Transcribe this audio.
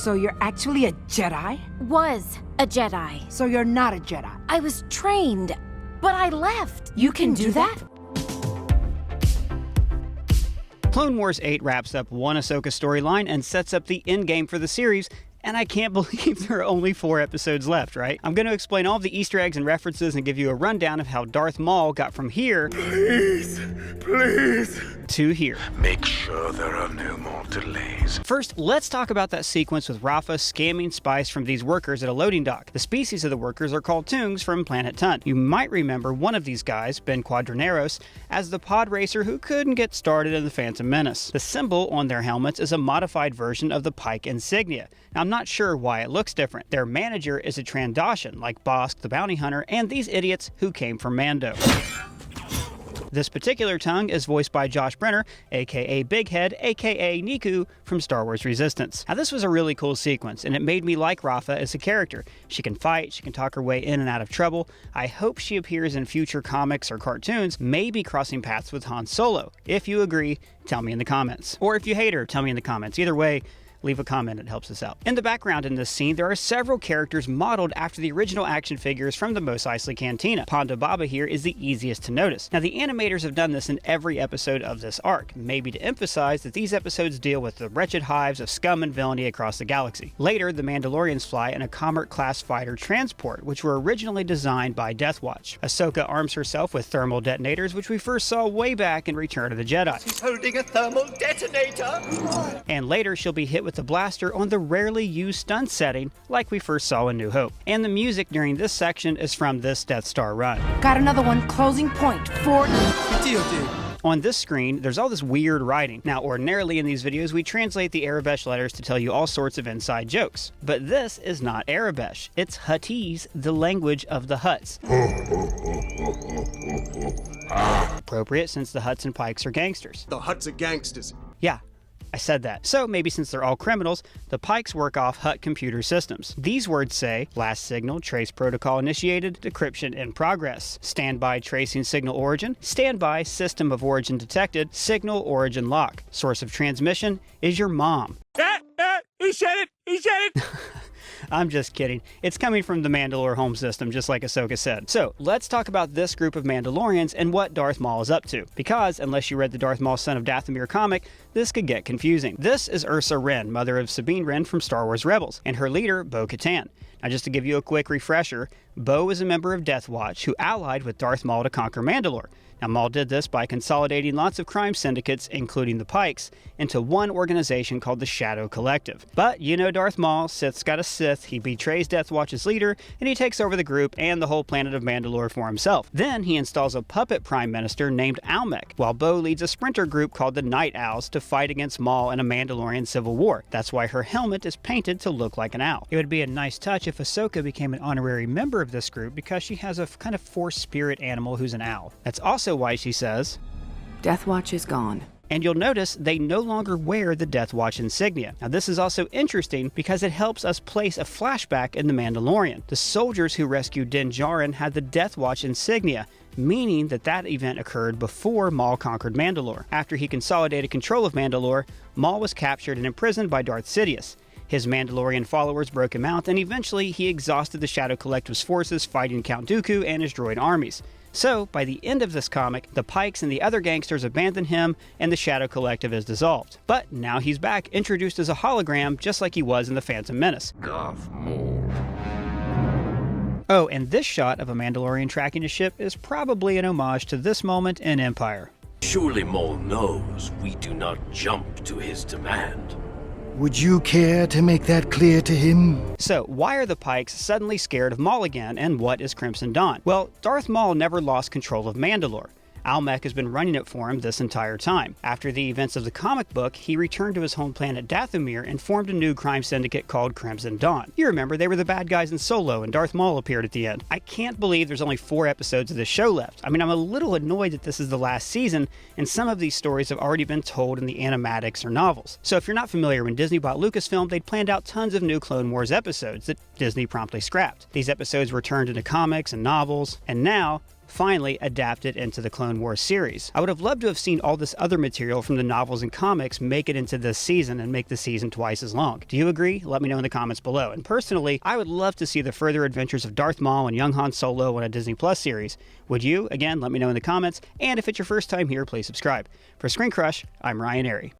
So you're actually a Jedi? Was a Jedi. So you're not a Jedi? I was trained, but I left. You can do that? Clone Wars 8 wraps up one Ahsoka storyline and sets up the endgame for the series, and I can't believe there are only 4 episodes left, right? I'm going to explain all of the Easter eggs and references and give you a rundown of how Darth Maul got from here to here. Make sure there are no more delays. First, let's talk about that sequence with Rafa scamming spice from these workers at a loading dock. The species of the workers are called Toongs from planet Tun. You might remember one of these guys, Ben Quadraneros, as the pod racer who couldn't get started in the Phantom Menace. The symbol on their helmets is a modified version of the Pike insignia. Now, I'm not sure why it looks different. Their manager is a Trandoshan, like Bosk the bounty hunter, and these idiots who came from Mando. This particular tongue is voiced by Josh Brenner, aka Big Head, aka Niku from Star Wars Resistance. Now, this was a really cool sequence, and it made me like Rafa as a character. She can fight, she can talk her way in and out of trouble. I hope she appears in future comics or cartoons, maybe crossing paths with Han Solo. If you agree, tell me in the comments. Or if you hate her, tell me in the comments. Either way, leave a comment, it helps us out. In the background in this scene, there are several characters modeled after the original action figures from the Mos Eisley Cantina. Ponda Baba here is the easiest to notice. Now, the animators have done this in every episode of this arc, maybe to emphasize that these episodes deal with the wretched hives of scum and villainy across the galaxy. Later, the Mandalorians fly in a Comet-class fighter transport, which were originally designed by Death Watch. Ahsoka arms herself with thermal detonators, which we first saw way back in Return of the Jedi. She's holding a thermal detonator! And later, she'll be hit with the blaster on the rarely used stun setting like we first saw in New Hope. And the music during this section is from this Death Star run. Got another one. Closing point. For Good deal, dude. On this screen, there's all this weird writing. Now, ordinarily in these videos, we translate the Arabesh letters to tell you all sorts of inside jokes. But this is not Arabesh. It's Huttese, the language of the Hutts. Appropriate since the Hutts and Pikes are gangsters. The Hutts are gangsters. Yeah, I said that. So maybe since they're all criminals, the Pikes work off Hutt computer systems. These words say, last signal, trace protocol initiated, decryption in progress. Standby tracing signal origin. Standby system of origin detected, signal origin lock. Source of transmission is your mom. He said it! He said it! I'm just kidding. It's coming from the Mandalore home system, just like Ahsoka said. So, let's talk about this group of Mandalorians and what Darth Maul is up to. Because, unless you read the Darth Maul Son of Dathomir comic, this could get confusing. This is Ursa Wren, mother of Sabine Wren from Star Wars Rebels, and her leader, Bo-Katan. Now, just to give you a quick refresher, Bo is a member of Death Watch who allied with Darth Maul to conquer Mandalore. Now, Maul did this by consolidating lots of crime syndicates, including the Pikes, into one organization called the Shadow Collective. But you know Darth Maul, Sith's got a Sith, he betrays Death Watch's leader, and he takes over the group and the whole planet of Mandalore for himself. Then he installs a puppet prime minister named Almec, while Bo leads a sprinter group called the Night Owls to fight against Maul in a Mandalorian civil war. That's why her helmet is painted to look like an owl. It would be a nice touch if Ahsoka became an honorary member of this group because she has a kind of force spirit animal who's an owl. That's also why she says, Death Watch is gone. And you'll notice they no longer wear the Death Watch insignia. Now, this is also interesting because it helps us place a flashback in The Mandalorian. The soldiers who rescued Din Djarin had the Death Watch insignia, meaning that that event occurred before Maul conquered Mandalore. After he consolidated control of Mandalore, Maul was captured and imprisoned by Darth Sidious. His Mandalorian followers broke him out, and eventually he exhausted the Shadow Collective's forces fighting Count Dooku and his droid armies. So, by the end of this comic, the Pikes and the other gangsters abandon him, and the Shadow Collective is dissolved. But now he's back, introduced as a hologram, just like he was in The Phantom Menace. Darth Maul. Oh, and this shot of a Mandalorian tracking a ship is probably an homage to this moment in Empire. Surely Maul knows we do not jump to his demand. Would you care to make that clear to him? So, why are the Pikes suddenly scared of Maul again, and what is Crimson Dawn? Well, Darth Maul never lost control of Mandalore. Almec has been running it for him this entire time. After the events of the comic book, he returned to his home planet Dathomir and formed a new crime syndicate called Crimson Dawn. You remember, they were the bad guys in Solo, and Darth Maul appeared at the end. I can't believe there's only 4 episodes of this show left. I mean, I'm a little annoyed that this is the last season, and some of these stories have already been told in the animatics or novels. So if you're not familiar, when Disney bought Lucasfilm, they'd planned out tons of new Clone Wars episodes that Disney promptly scrapped. These episodes were turned into comics and novels, and now finally adapted into the Clone Wars series. I would have loved to have seen all this other material from the novels and comics make it into this season and make the season twice as long. Do you agree? Let me know in the comments below. And personally, I would love to see the further adventures of Darth Maul and young Han Solo in a Disney Plus series. Would you? Again, let me know in the comments. And if it's your first time here, please subscribe. For ScreenCrush, I'm Ryan Airy.